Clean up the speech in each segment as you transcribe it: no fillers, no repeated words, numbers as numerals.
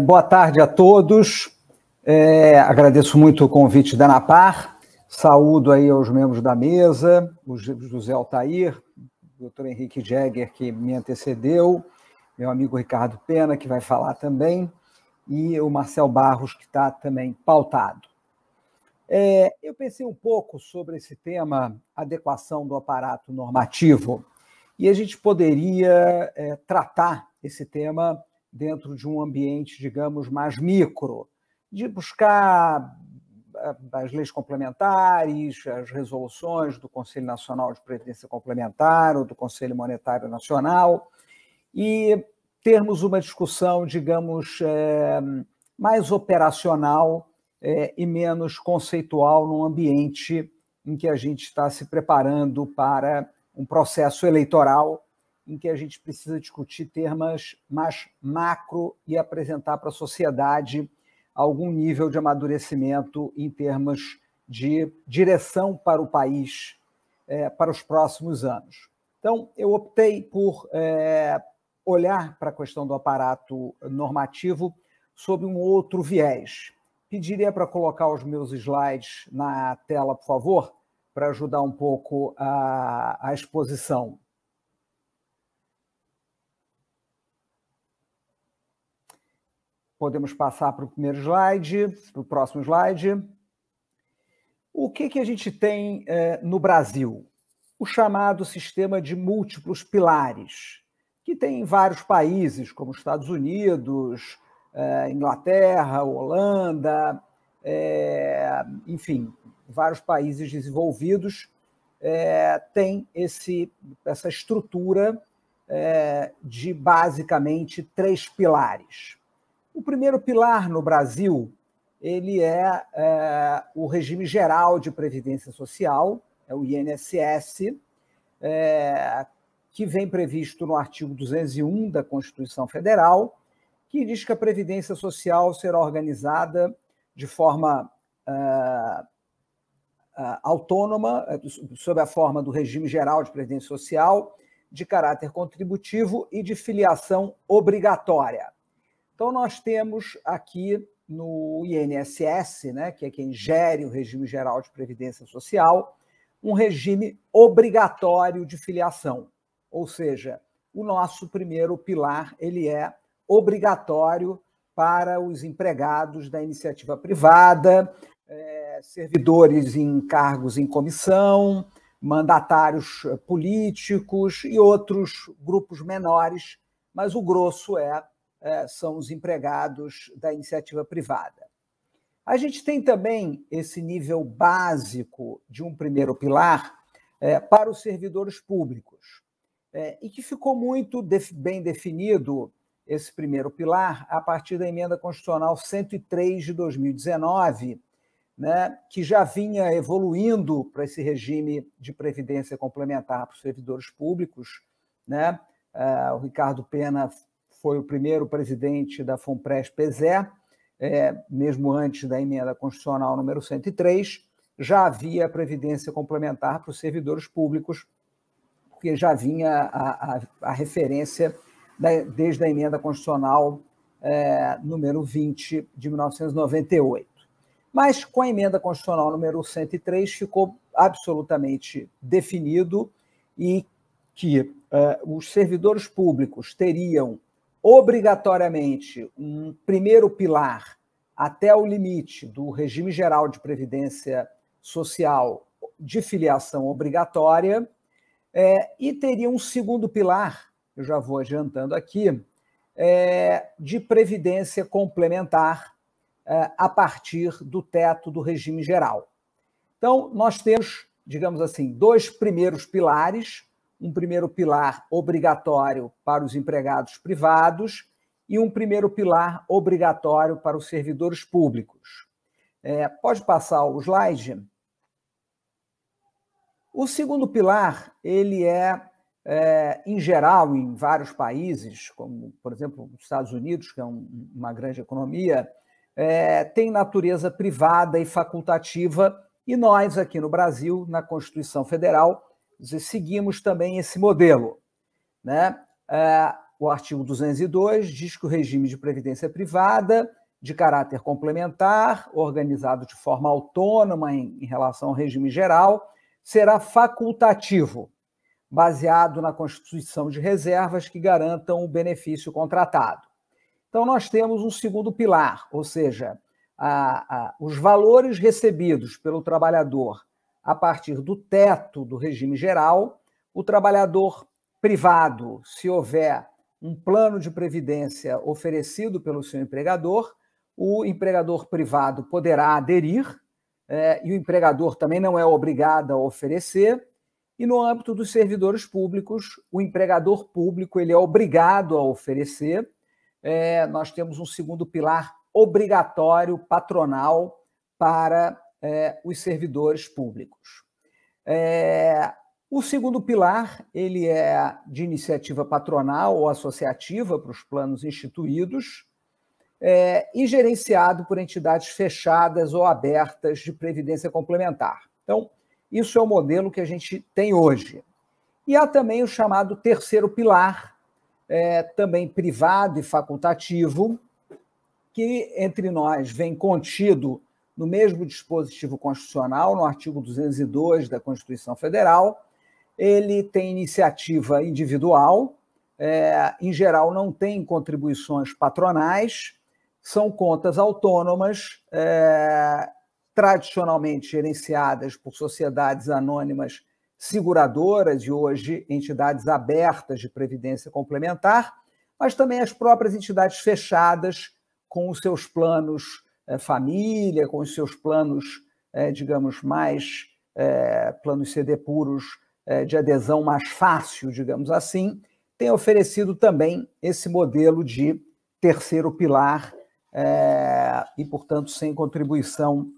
Boa tarde a todos. Agradeço muito o convite da ANAPAR. Saúdo aí aos membros da mesa, o José Altair, o doutor Henrique Jäger, que me antecedeu, meu amigo Ricardo Pena, que vai falar também, e o Marcel Barros, que está também pautado. Eu pensei um pouco sobre esse tema, adequação do aparato normativo, e a gente poderia tratar esse tema dentro de um ambiente, digamos, mais micro, de buscar as leis complementares, as resoluções do Conselho Nacional de Previdência Complementar ou do Conselho Monetário Nacional, e termos uma discussão, digamos, mais operacional e menos conceitual num ambiente em que a gente está se preparando para um processo eleitoral em que a gente precisa discutir temas mais macro e apresentar para a sociedade algum nível de amadurecimento em termos de direção para o país para os próximos anos. Então, eu optei por olhar para a questão do aparato normativo sob um outro viés. Pediria para colocar os meus slides na tela, por favor, para ajudar um pouco a exposição. Podemos passar para o primeiro slide, para o próximo slide. O que a gente tem no Brasil? O chamado sistema de múltiplos pilares, que tem em vários países, como Estados Unidos, Inglaterra, Holanda, enfim, vários países desenvolvidos têm essa estrutura de basicamente 3 pilares. O primeiro pilar no Brasil, ele é o regime geral de previdência social, é o INSS, que vem previsto no artigo 201 da Constituição Federal, que diz que a previdência social será organizada de forma autônoma, sob a forma do regime geral de previdência social, de caráter contributivo e de filiação obrigatória. Então, nós temos aqui no INSS, né, que é quem gere o regime geral de previdência social, um regime obrigatório de filiação. Ou seja, o nosso primeiro pilar ele é obrigatório para os empregados da iniciativa privada, servidores em cargos em comissão, mandatários políticos e outros grupos menores, mas o grosso são os empregados da iniciativa privada. A gente tem também esse nível básico de um primeiro pilar para os servidores públicos, e que ficou muito bem definido esse primeiro pilar a partir da Emenda Constitucional 103 de 2019, né, que já vinha evoluindo para esse regime de previdência complementar para os servidores públicos, né? O Ricardo Pena foi o primeiro presidente da FUNPRES-PESE, mesmo antes da Emenda Constitucional número 103, já havia a previdência complementar para os servidores públicos, porque já vinha a referência desde a Emenda Constitucional número 20 de 1998. Mas com a Emenda Constitucional número 103 ficou absolutamente definido e que os servidores públicos teriam obrigatoriamente um primeiro pilar até o limite do regime geral de previdência social de filiação obrigatória e teria um segundo pilar, eu já vou adiantando aqui, de previdência complementar a partir do teto do regime geral. Então, nós temos, digamos assim, 2 primeiros pilares, um primeiro pilar obrigatório para os empregados privados e um primeiro pilar obrigatório para os servidores públicos. Pode passar o slide? O segundo pilar, ele em geral, em vários países, como, por exemplo, os Estados Unidos, que é uma grande economia, tem natureza privada e facultativa, e nós, aqui no Brasil, na Constituição Federal, seguimos também esse modelo, né? o artigo 202 diz que o regime de previdência privada, de caráter complementar, organizado de forma autônoma em relação ao regime geral, será facultativo, baseado na constituição de reservas que garantam o benefício contratado. Então, nós temos um segundo pilar, ou seja, os valores recebidos pelo trabalhador a partir do teto do regime geral, o trabalhador privado, se houver um plano de previdência oferecido pelo seu empregador, o empregador privado poderá aderir, e o empregador também não é obrigado a oferecer. E no âmbito dos servidores públicos, o empregador público ele é obrigado a oferecer. Nós temos um segundo pilar obrigatório patronal para os servidores públicos. O segundo pilar ele é de iniciativa patronal ou associativa para os planos instituídos e gerenciado por entidades fechadas ou abertas de previdência complementar. Então, isso é o modelo que a gente tem hoje. E há também o chamado terceiro pilar, também privado e facultativo, que entre nós vem contido no mesmo dispositivo constitucional, no artigo 202 da Constituição Federal. Ele tem iniciativa individual, em geral não tem contribuições patronais, são contas autônomas, tradicionalmente gerenciadas por sociedades anônimas seguradoras e hoje entidades abertas de previdência complementar, mas também as próprias entidades fechadas com os seus planos família, com os seus planos, digamos, mais planos CD puros de adesão mais fácil, digamos assim, tem oferecido também esse modelo de terceiro pilar e, portanto, sem contribuição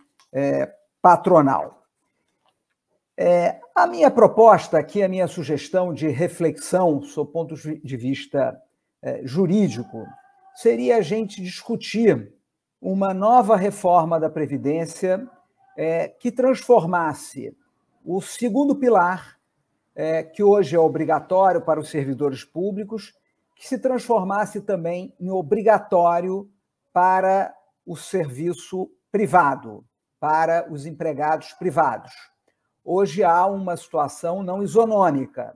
patronal. A minha proposta aqui, a minha sugestão de reflexão, sob o ponto de vista jurídico, seria a gente discutir uma nova reforma da Previdência que transformasse o segundo pilar, que hoje é obrigatório para os servidores públicos, que se transformasse também em obrigatório para o serviço privado, para os empregados privados. Hoje há uma situação não isonômica.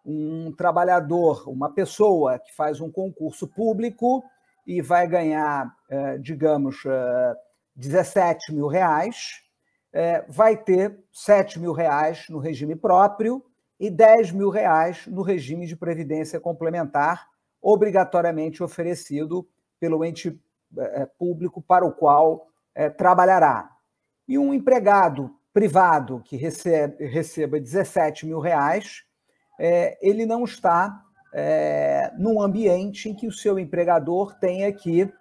Um trabalhador, uma pessoa que faz um concurso público e vai ganhar, digamos, 17 mil reais, vai ter 7 mil reais no regime próprio e 10 mil reais no regime de previdência complementar, obrigatoriamente oferecido pelo ente público para o qual trabalhará. E um empregado privado que receba 17 mil reais, ele não está num ambiente em que o seu empregador tenha que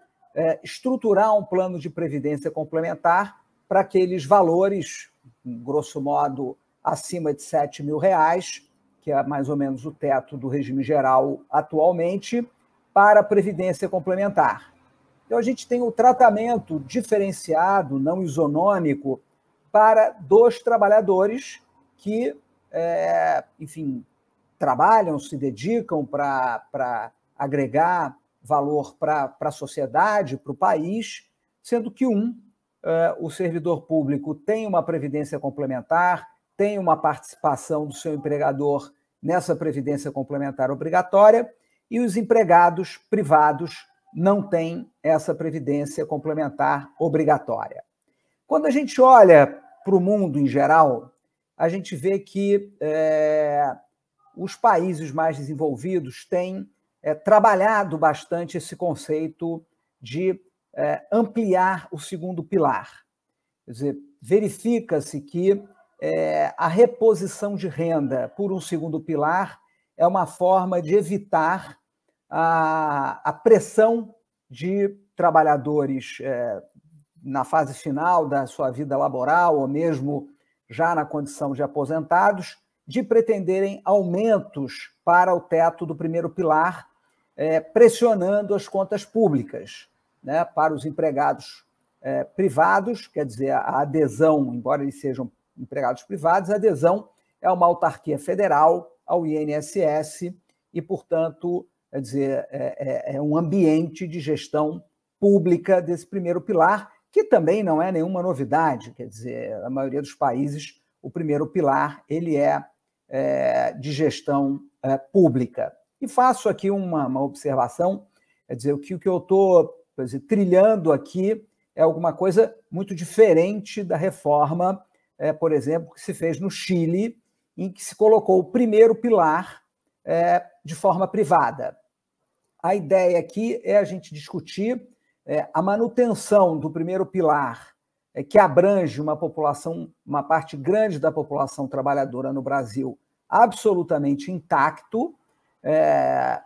estruturar um plano de previdência complementar para aqueles valores, grosso modo, acima de 7 mil reais, que é mais ou menos o teto do regime geral atualmente, para a previdência complementar. Então, a gente tem o tratamento diferenciado, não isonômico, para dos trabalhadores que, enfim, trabalham, se dedicam para agregar valor para a sociedade, para o país, sendo que o servidor público tem uma previdência complementar, tem uma participação do seu empregador nessa previdência complementar obrigatória, e os empregados privados não têm essa previdência complementar obrigatória. Quando a gente olha para o mundo em geral, a gente vê que os países mais desenvolvidos têm trabalhado bastante esse conceito de ampliar o segundo pilar. Quer dizer, verifica-se que a reposição de renda por um segundo pilar é uma forma de evitar a pressão de trabalhadores na fase final da sua vida laboral ou mesmo já na condição de aposentados, de pretenderem aumentos para o teto do primeiro pilar, pressionando as contas públicas, né, para os empregados privados, quer dizer, a adesão, embora eles sejam empregados privados, a adesão é uma autarquia federal ao INSS e, portanto, quer dizer, é um ambiente de gestão pública desse primeiro pilar, que também não é nenhuma novidade, quer dizer, a maioria dos países, o primeiro pilar ele é de gestão pública. E faço aqui uma observação, quer dizer, o que eu estou trilhando aqui é alguma coisa muito diferente da reforma, por exemplo, que se fez no Chile, em que se colocou o primeiro pilar de forma privada. A ideia aqui é a gente discutir a manutenção do primeiro pilar, que abrange uma população, uma parte grande da população trabalhadora no Brasil, absolutamente intacto,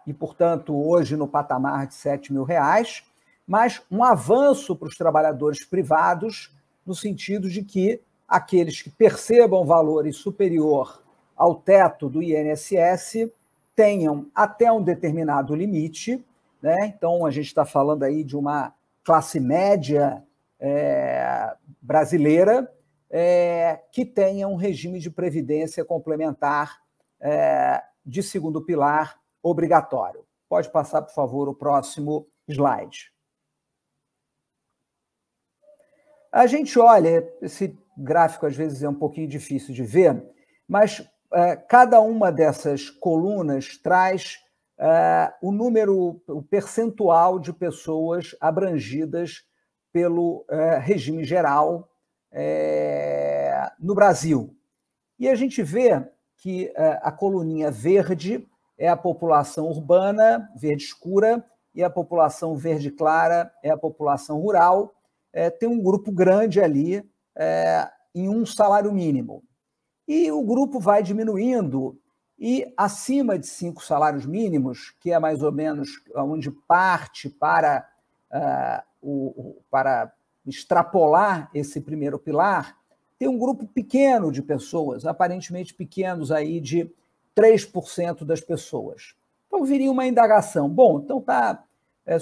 e, portanto, hoje no patamar de R$7.000, mas um avanço para os trabalhadores privados, no sentido de que aqueles que percebam valores superior ao teto do INSS tenham até um determinado limite, né? Então, a gente está falando aí de uma classe média brasileira que tenha um regime de previdência complementar de segundo pilar obrigatório. Pode passar, por favor, o próximo slide. A gente olha, esse gráfico às vezes é um pouquinho difícil de ver, mas cada uma dessas colunas traz o percentual de pessoas abrangidas pelo regime geral no Brasil. E a gente vê que a coluninha verde é a população urbana, verde escura, e a população verde clara é a população rural. Tem um grupo grande ali em um salário mínimo. E o grupo vai diminuindo, e acima de 5 salários mínimos, que é mais ou menos onde parte para extrapolar esse primeiro pilar, tem um grupo pequeno de pessoas, aparentemente pequenos, aí de 3% das pessoas. Então, viria uma indagação. Bom, então está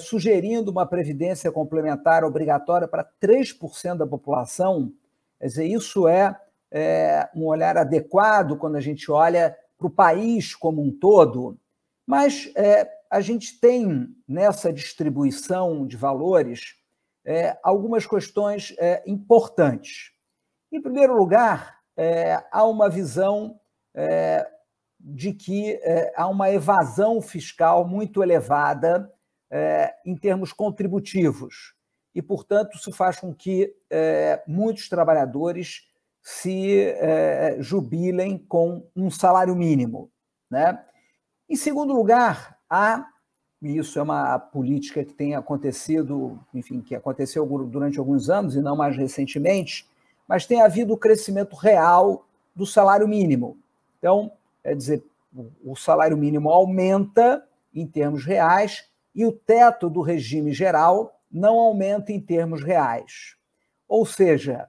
sugerindo uma previdência complementar obrigatória para 3% da população. Quer dizer, isso é um olhar adequado quando a gente olha para o país como um todo, mas a gente tem nessa distribuição de valores algumas questões importantes. Em primeiro lugar, há uma visão de que há uma evasão fiscal muito elevada em termos contributivos e, portanto, isso faz com que muitos trabalhadores se jubilem com um salário mínimo, né? Em segundo lugar, e isso é uma política que tem acontecido, enfim, que aconteceu durante alguns anos e não mais recentemente, mas tem havido o crescimento real do salário mínimo. Então, quer dizer, o salário mínimo aumenta em termos reais e o teto do regime geral não aumenta em termos reais. Ou seja,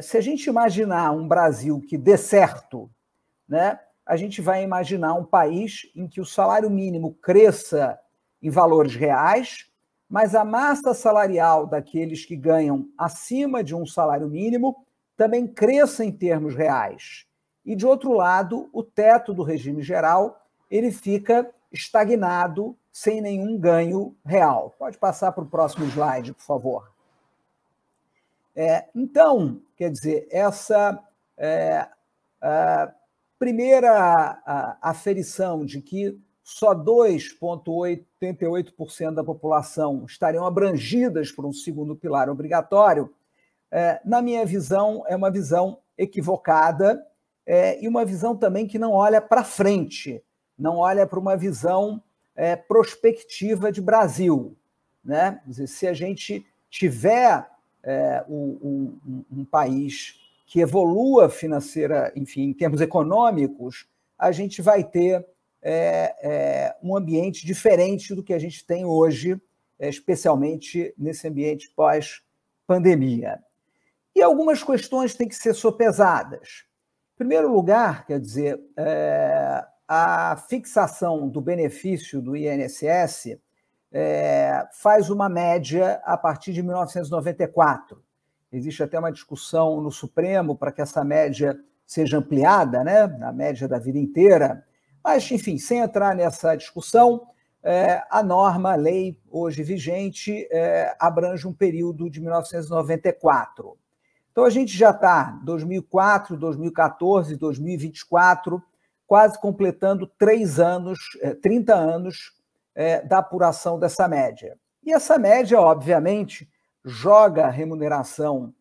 se a gente imaginar um Brasil que dê certo, né, a gente vai imaginar um país em que o salário mínimo cresça em valores reais, mas a massa salarial daqueles que ganham acima de um salário mínimo também cresça em termos reais. E, de outro lado, o teto do regime geral ele fica estagnado, sem nenhum ganho real. Pode passar para o próximo slide, por favor. Então, quer dizer, essa primeira aferição de que só 2,88% da população estariam abrangidas por um segundo pilar obrigatório, na minha visão, é uma visão equivocada e uma visão também que não olha para frente, não olha para uma visão prospectiva de Brasil, né? Quer dizer, se a gente tiver um país que evolua financeira, enfim, em termos econômicos, a gente vai ter um ambiente diferente do que a gente tem hoje, especialmente nesse ambiente pós-pandemia. E algumas questões têm que ser sopesadas. Em primeiro lugar, quer dizer, a fixação do benefício do INSS faz uma média a partir de 1994. Existe até uma discussão no Supremo para que essa média seja ampliada, né, na média da vida inteira. Mas, enfim, sem entrar nessa discussão, a norma, a lei hoje vigente, abrange um período de 1994. Então, a gente já está 2004, 2014, 2024, quase completando 30 anos da apuração dessa média. E essa média, obviamente, joga a remuneração,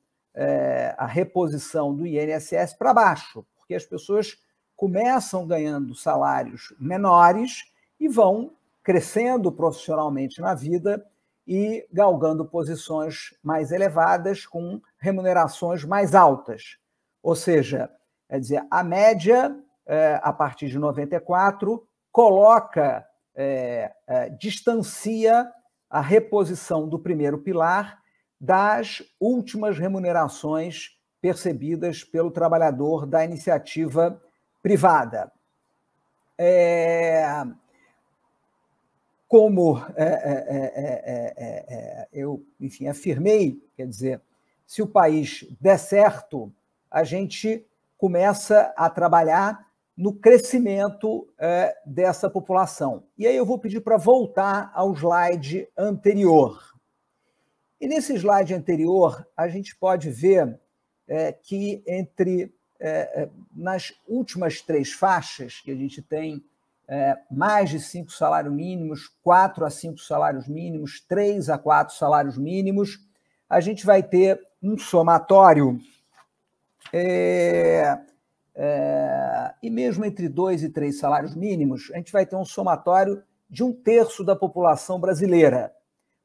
a reposição do INSS para baixo, porque as pessoas começam ganhando salários menores e vão crescendo profissionalmente na vida e galgando posições mais elevadas com remunerações mais altas. Ou seja, quer dizer, a média, a partir de 94, coloca, distancia a reposição do primeiro pilar das últimas remunerações percebidas pelo trabalhador da iniciativa privada. Como eu, enfim, afirmei, quer dizer, se o país der certo, a gente começa a trabalhar no crescimento dessa população. E aí eu vou pedir para voltar ao slide anterior. E nesse slide anterior, a gente pode ver que nas últimas 3 faixas, que a gente tem mais de 5 salários mínimos, 4 a 5 salários mínimos, 3 a 4 salários mínimos, a gente vai ter um somatório, e mesmo entre 2 e 3 salários mínimos, a gente vai ter um somatório de 1/3 da população brasileira.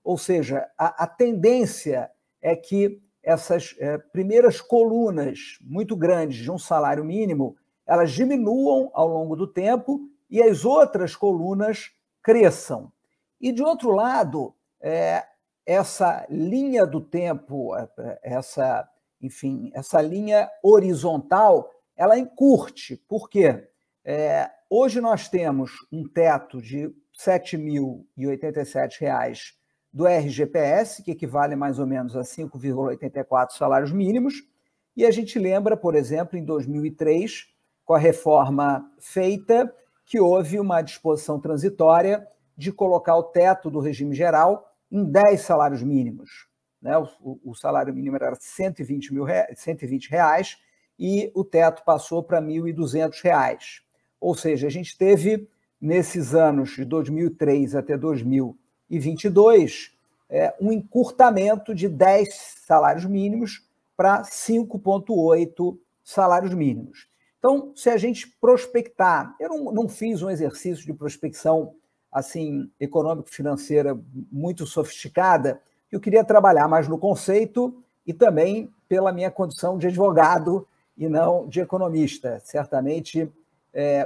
Ou seja, a tendência é que essas primeiras colunas muito grandes de um salário mínimo, elas diminuam ao longo do tempo e as outras colunas cresçam. E, de outro lado, essa linha do tempo, essa linha horizontal, ela encurte. Por quê? Hoje nós temos um teto de R$ 7.087 do RGPS, que equivale mais ou menos a 5,84 salários mínimos, e a gente lembra, por exemplo, em 2003, com a reforma feita, que houve uma disposição transitória de colocar o teto do regime geral em 10 salários mínimos. Né? O salário mínimo era R$ 120 e o teto passou para R$ 1.200. Ou seja, a gente teve, nesses anos de 2003 até 2022, um encurtamento de 10 salários mínimos para 5,8 salários mínimos. Então, se a gente prospectar, eu não fiz um exercício de prospecção assim econômico-financeira muito sofisticada, eu queria trabalhar mais no conceito e também pela minha condição de advogado e não de economista. Certamente,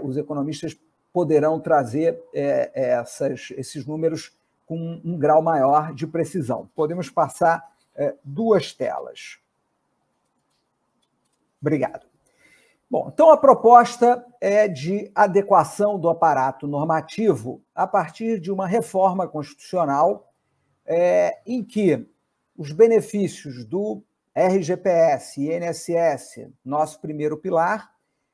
os economistas poderão trazer esses números com um grau maior de precisão. Podemos passar 2 telas. Obrigado. Bom, então a proposta é de adequação do aparato normativo a partir de uma reforma constitucional em que os benefícios do RGPS e INSS, nosso primeiro pilar,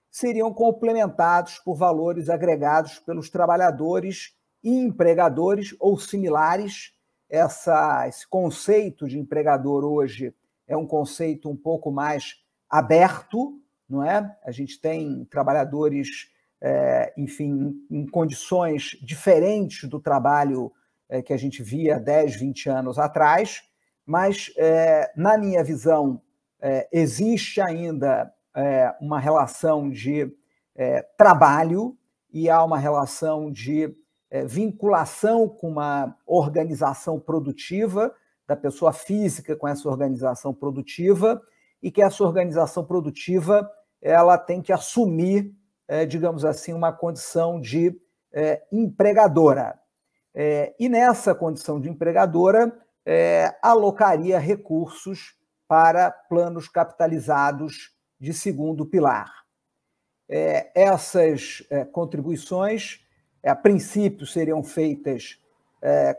seriam complementados por valores agregados pelos trabalhadores e empregadores ou similares. Esse conceito de empregador hoje é um conceito um pouco mais aberto, não é? A gente tem trabalhadores, enfim, em condições diferentes do trabalho que a gente via 10, 20 anos atrás, mas, na minha visão, existe ainda uma relação de trabalho e há uma relação de vinculação com uma organização produtiva, da pessoa física com essa organização produtiva, e que essa organização produtiva ela tem que assumir, digamos assim, uma condição de empregadora. E nessa condição de empregadora, alocaria recursos para planos capitalizados de segundo pilar. Essas contribuições, a princípio, seriam feitas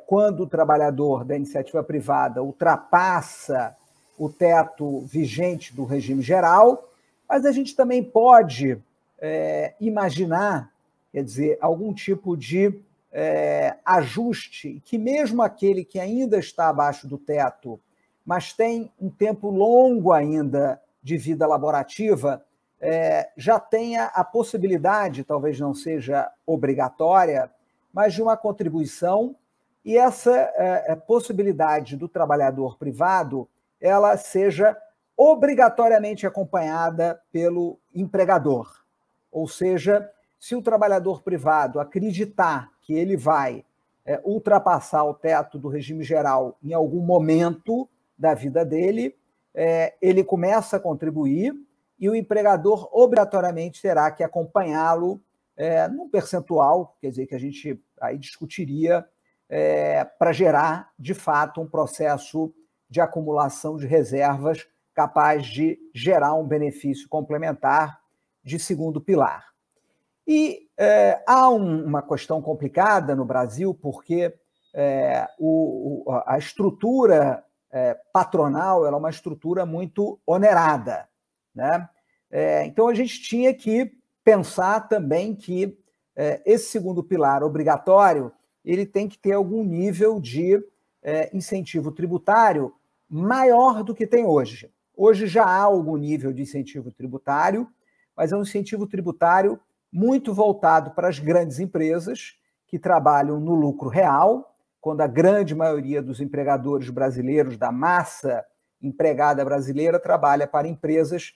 quando o trabalhador da iniciativa privada ultrapassa o teto vigente do regime geral, mas a gente também pode imaginar, quer dizer, algum tipo de ajuste, que mesmo aquele que ainda está abaixo do teto, mas tem um tempo longo ainda de vida laborativa, já tenha a possibilidade, talvez não seja obrigatória, mas de uma contribuição, e essa possibilidade do trabalhador privado ela seja obrigatoriamente acompanhada pelo empregador. Ou seja, se o trabalhador privado acreditar que ele vai ultrapassar o teto do regime geral em algum momento da vida dele, ele começa a contribuir e o empregador obrigatoriamente terá que acompanhá-lo num percentual, quer dizer, que a gente aí discutiria para gerar, de fato, um processo de acumulação de reservas capaz de gerar um benefício complementar de segundo pilar. E há uma questão complicada no Brasil, porque a estrutura patronal ela é uma estrutura muito onerada, né? Então, a gente tinha que pensar também que esse segundo pilar obrigatório ele tem que ter algum nível de incentivo tributário maior do que tem hoje. Hoje já há algum nível de incentivo tributário, mas é um incentivo tributário muito voltado para as grandes empresas que trabalham no lucro real, quando a grande maioria dos empregadores brasileiros, da massa empregada brasileira, trabalha para empresas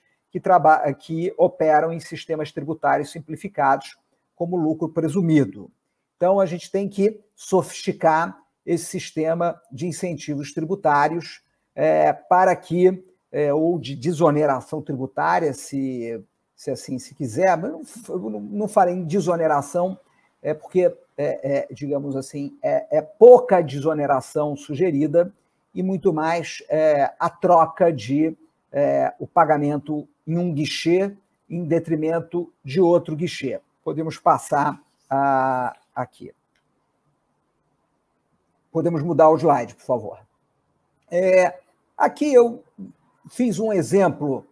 que operam em sistemas tributários simplificados, como lucro presumido. Então, a gente tem que sofisticar esse sistema de incentivos tributários para que, ou de desoneração tributária, se assim se quiser, mas não farei em desoneração, porque, digamos assim, pouca desoneração sugerida e muito mais a troca de o pagamento em um guichê em detrimento de outro guichê. Podemos passar aqui. Podemos mudar o slide, por favor. Aqui eu fiz um exemplo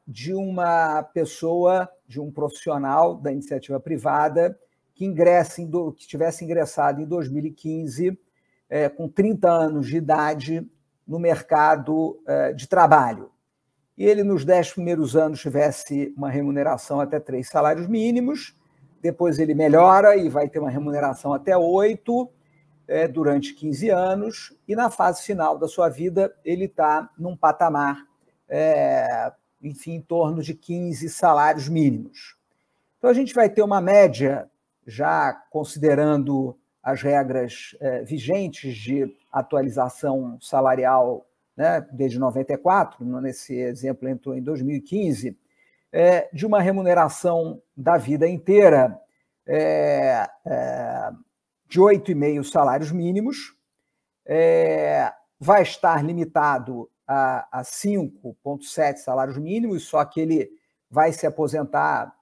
de uma pessoa, de um profissional da iniciativa privada que tivesse ingressado em 2015 com 30 anos de idade no mercado de trabalho. E ele, nos 10 primeiros anos, tivesse uma remuneração até 3 salários mínimos, depois ele melhora e vai ter uma remuneração até 8 durante 15 anos, e na fase final da sua vida ele está num patamar, enfim, em torno de 15 salários mínimos. Então, a gente vai ter uma média, já considerando as regras vigentes de atualização salarial, né, desde 94, nesse exemplo entrou em 2015, de uma remuneração da vida inteira de 8,5 salários mínimos, vai estar limitado a 5,7 salários mínimos, só que ele vai se aposentar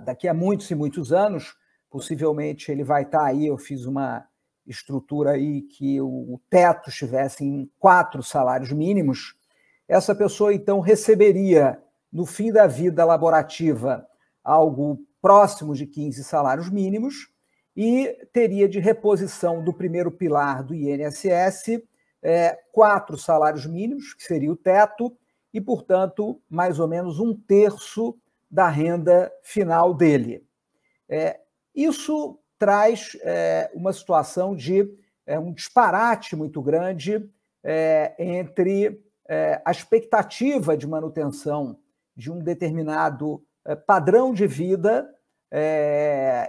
daqui a muitos e muitos anos, possivelmente ele vai estar aí, eu fiz uma estrutura aí que o teto estivesse em 4 salários mínimos, essa pessoa, então, receberia, no fim da vida laborativa, algo próximo de 15 salários mínimos e teria de reposição do primeiro pilar do INSS 4 salários mínimos, que seria o teto, e, portanto, mais ou menos 1/3 da renda final dele. Isso traz uma situação de um disparate muito grande entre a expectativa de manutenção de um determinado padrão de vida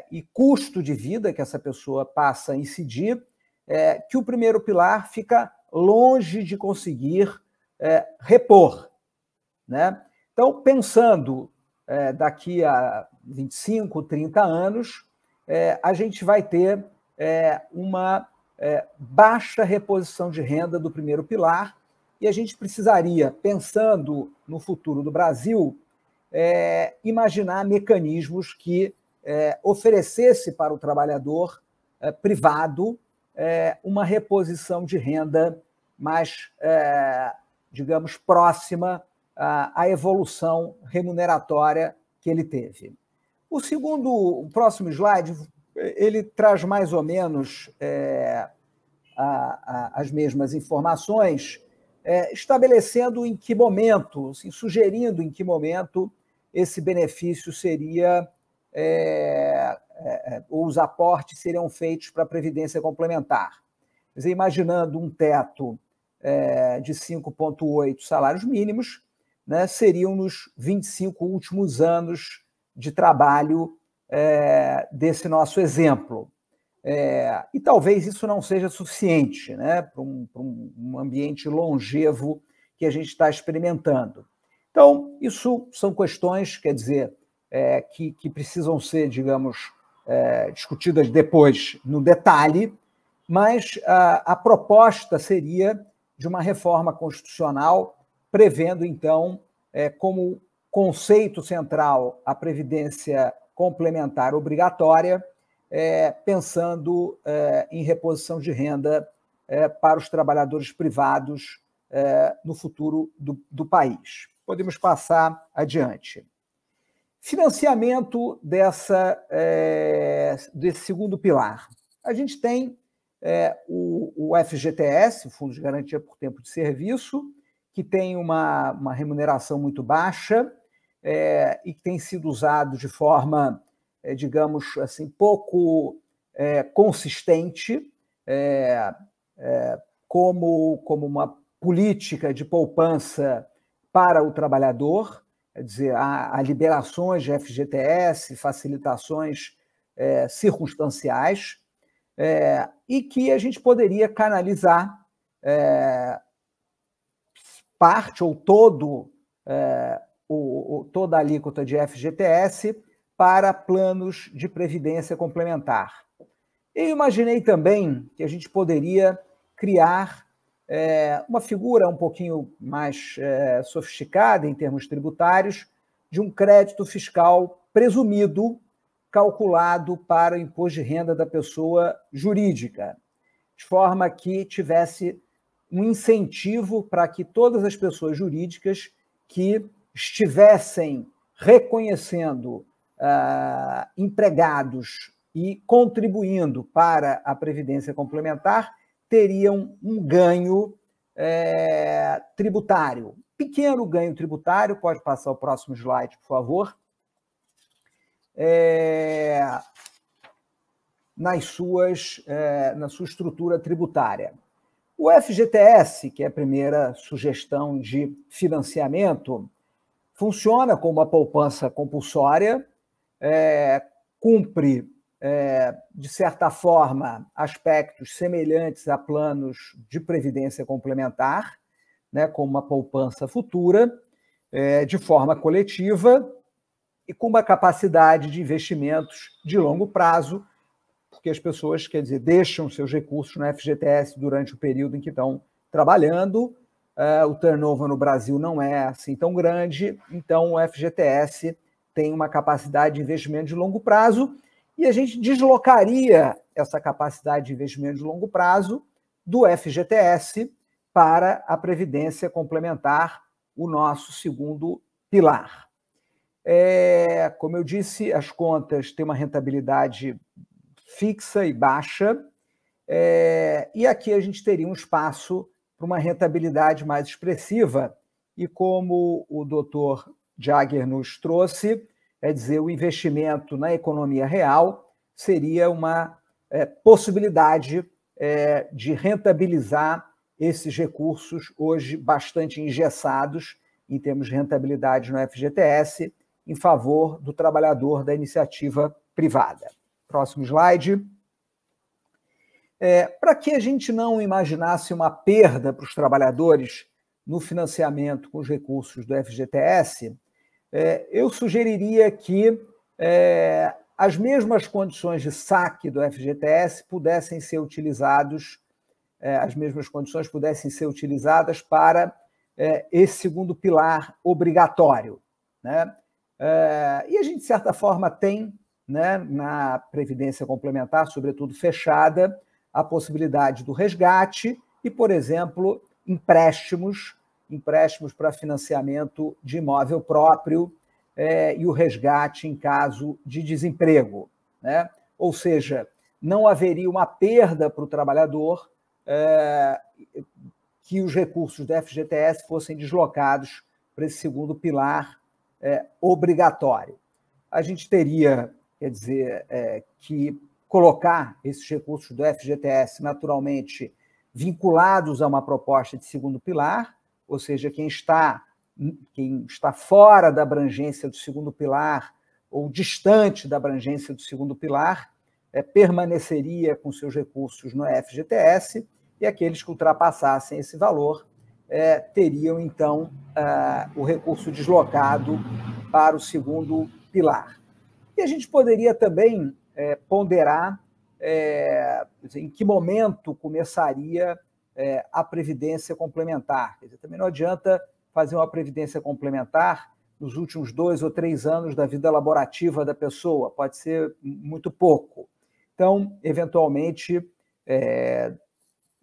e custo de vida que essa pessoa passa a incidir, que o primeiro pilar fica longe de conseguir repor, né? Então, pensando daqui a 25, 30 anos, a gente vai ter uma baixa reposição de renda do primeiro pilar e a gente precisaria, pensando no futuro do Brasil, imaginar mecanismos que oferecesse para o trabalhador privado uma reposição de renda mais, digamos, próxima à evolução remuneratória que ele teve. O próximo slide, ele traz mais ou menos as mesmas informações, estabelecendo em que momento, assim, sugerindo em que momento esse benefício seria, ou os aportes seriam feitos para a Previdência Complementar. Quer dizer, imaginando um teto de 5,8 salários mínimos, né, seriam nos 25 últimos anos de trabalho desse nosso exemplo. E talvez isso não seja suficiente, né, para um ambiente longevo que a gente está experimentando. Então, isso são questões, quer dizer, que precisam ser, digamos, discutidas depois no detalhe, mas a proposta seria de uma reforma constitucional prevendo, então, como conceito central a previdência complementar obrigatória, pensando em reposição de renda para os trabalhadores privados no futuro do país. Podemos passar adiante. Financiamento desse segundo pilar. A gente tem o FGTS, o Fundo de Garantia por Tempo de Serviço, que tem uma remuneração muito baixa e que tem sido usado de forma, digamos assim, pouco consistente, como uma política de poupança para o trabalhador. Quer dizer, há liberações de FGTS, facilitações circunstanciais, e que a gente poderia canalizar parte ou toda a alíquota de FGTS para planos de previdência complementar. Eu imaginei também que a gente poderia criar uma figura um pouquinho mais sofisticada em termos tributários de um crédito fiscal presumido calculado para o imposto de renda da pessoa jurídica, de forma que tivesse um incentivo para que todas as pessoas jurídicas que estivessem reconhecendo empregados e contribuindo para a Previdência Complementar teriam um ganho tributário. Pequeno ganho tributário, pode passar o próximo slide, por favor. Na sua estrutura tributária. O FGTS, que é a primeira sugestão de financiamento, funciona como uma poupança compulsória, cumpre, de certa forma, aspectos semelhantes a planos de previdência complementar, né, como uma poupança futura, de forma coletiva e com uma capacidade de investimentos de longo prazo, porque as pessoas, quer dizer, deixam seus recursos no FGTS durante o período em que estão trabalhando. O turnover no Brasil não é assim tão grande, então o FGTS tem uma capacidade de investimento de longo prazo e a gente deslocaria essa capacidade de investimento de longo prazo do FGTS para a Previdência Complementar, o nosso segundo pilar. Como eu disse, as contas têm uma rentabilidade fixa e baixa, e aqui a gente teria um espaço para uma rentabilidade mais expressiva, e como o doutor Jagger nos trouxe, é dizer, o investimento na economia real seria uma possibilidade de rentabilizar esses recursos hoje bastante engessados em termos de rentabilidade no FGTS, em favor do trabalhador da iniciativa privada. Próximo slide. Para que a gente não imaginasse uma perda para os trabalhadores no financiamento com os recursos do FGTS, eu sugeriria que as mesmas condições de saque do FGTS pudessem ser utilizadas para esse segundo pilar obrigatório, né? E a gente, de certa forma, tem, né, na Previdência Complementar, sobretudo fechada, a possibilidade do resgate e, por exemplo, empréstimos para financiamento de imóvel próprio e o resgate em caso de desemprego, né? ou seja, não haveria uma perda para o trabalhador que os recursos do FGTS fossem deslocados para esse segundo pilar obrigatório. A gente teria, quer dizer, que colocar esses recursos do FGTS naturalmente vinculados a uma proposta de segundo pilar, ou seja, quem está fora da abrangência do segundo pilar ou distante da abrangência do segundo pilar permaneceria com seus recursos no FGTS, e aqueles que ultrapassassem esse valor teriam, então, o recurso deslocado para o segundo pilar. E a gente poderia também ponderar em que momento começaria a previdência complementar. Quer dizer, também não adianta fazer uma previdência complementar nos últimos 2 ou 3 anos da vida laborativa da pessoa, pode ser muito pouco. Então, eventualmente,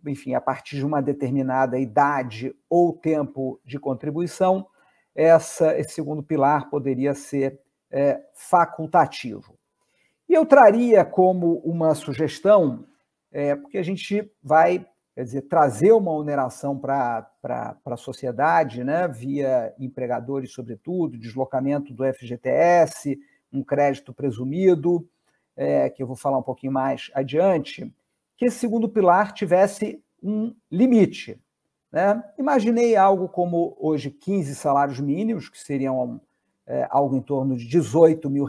enfim, a partir de uma determinada idade ou tempo de contribuição, esse segundo pilar poderia ser facultativo. E eu traria como uma sugestão, porque a gente vai, quer dizer, trazer uma oneração para a sociedade, né, via empregadores, sobretudo, deslocamento do FGTS, um crédito presumido, que eu vou falar um pouquinho mais adiante, que esse segundo pilar tivesse um limite, né? Imaginei algo como hoje 15 salários mínimos, que seriam algo em torno de R$18 mil.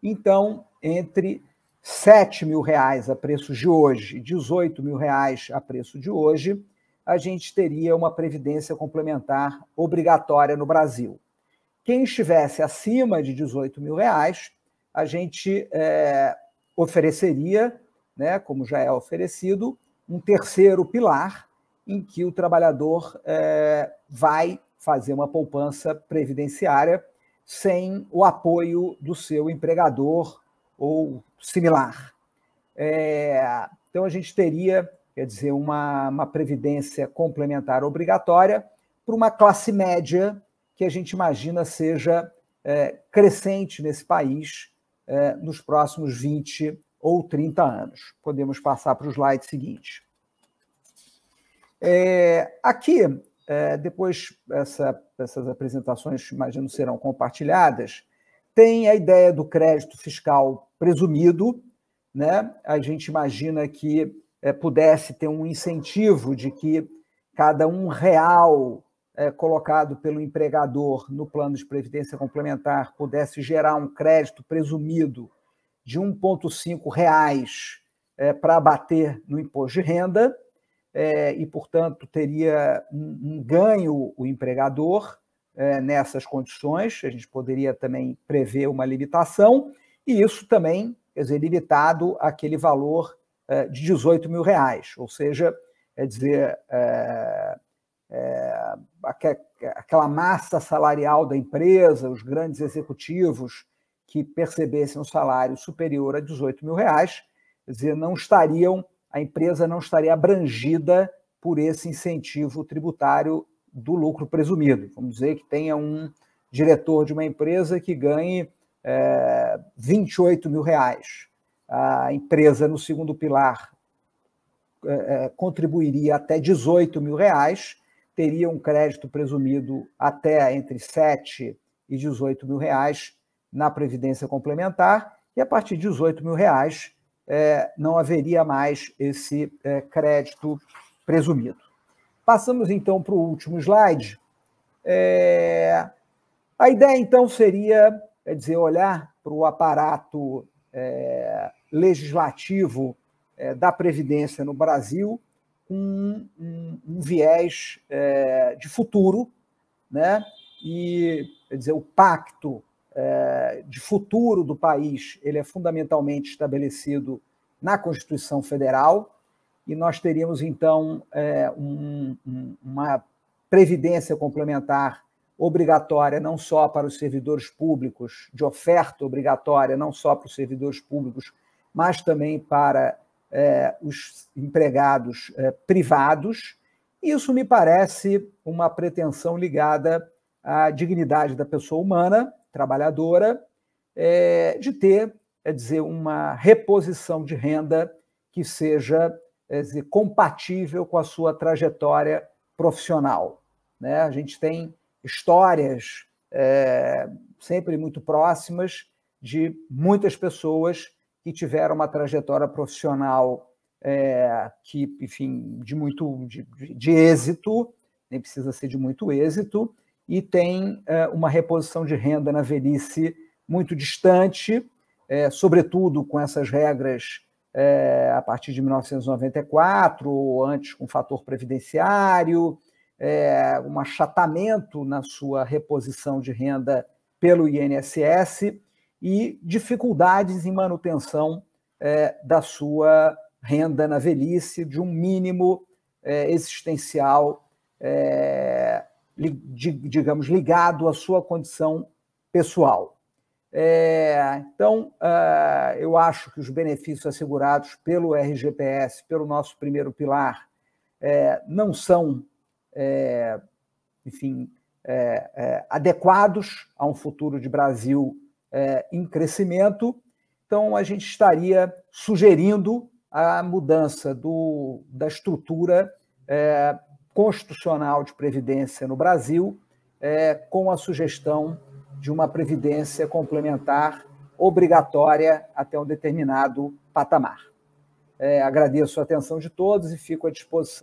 Então, entre R$7 mil a preço de hoje e R$18 mil a preço de hoje, a gente teria uma previdência complementar obrigatória no Brasil. Quem estivesse acima de R$18 mil, a gente ofereceria, né, como já é oferecido, um terceiro pilar em que o trabalhador vai fazer uma poupança previdenciária sem o apoio do seu empregador ou similar. Então, a gente teria, quer dizer, uma previdência complementar obrigatória para uma classe média que a gente imagina seja crescente nesse país nos próximos 20 ou 30 anos. Podemos passar para o slide seguinte. Aqui, depois essas apresentações, imagino, serão compartilhadas, tem a ideia do crédito fiscal presumido, né? A gente imagina que pudesse ter um incentivo de que cada R$1 colocado pelo empregador no plano de previdência complementar pudesse gerar um crédito presumido de R$1,5 para abater no imposto de renda, e, portanto, teria um ganho o empregador nessas condições. A gente poderia também prever uma limitação, e isso também, quer dizer, limitado àquele valor de R$18 mil, ou seja, quer dizer, aquela massa salarial da empresa, os grandes executivos que percebessem um salário superior a R$18 mil, quer dizer, a empresa não estaria abrangida por esse incentivo tributário do lucro presumido. Vamos dizer que tenha um diretor de uma empresa que ganhe R$28 mil. A empresa, no segundo pilar, contribuiria até R$18 mil, teria um crédito presumido até entre R$7 e R$18 mil na Previdência Complementar, e a partir de R$18 mil não haveria mais esse crédito presumido. Passamos, então, para o último slide. A ideia, então, seria, quer dizer, olhar para o aparato legislativo da Previdência no Brasil com um viés de futuro, né? E, quer dizer, o pacto de futuro do país, ele é fundamentalmente estabelecido na Constituição Federal, e nós teríamos, então, uma previdência complementar obrigatória não só para os servidores públicos, de oferta obrigatória não só para os servidores públicos, mas também para os empregados privados. Isso me parece uma pretensão ligada à dignidade da pessoa humana, trabalhadora, de ter é dizer, uma reposição de renda que seja, dizer, compatível com a sua trajetória profissional, né? A gente tem histórias sempre muito próximas de muitas pessoas que tiveram uma trajetória profissional que, enfim, de êxito, nem precisa ser de muito êxito, e tem uma reposição de renda na velhice muito distante, sobretudo com essas regras a partir de 1994, ou antes com fator previdenciário, um achatamento na sua reposição de renda pelo INSS e dificuldades em manutenção da sua renda na velhice, de um mínimo existencial, digamos, ligado à sua condição pessoal. Então, eu acho que os benefícios assegurados pelo RGPS, pelo nosso primeiro pilar, não são, enfim, adequados a um futuro de Brasil em crescimento. Então, a gente estaria sugerindo a mudança da estrutura constitucional de previdência no Brasil, com a sugestão de uma previdência complementar obrigatória até um determinado patamar. Agradeço a atenção de todos e fico à disposição.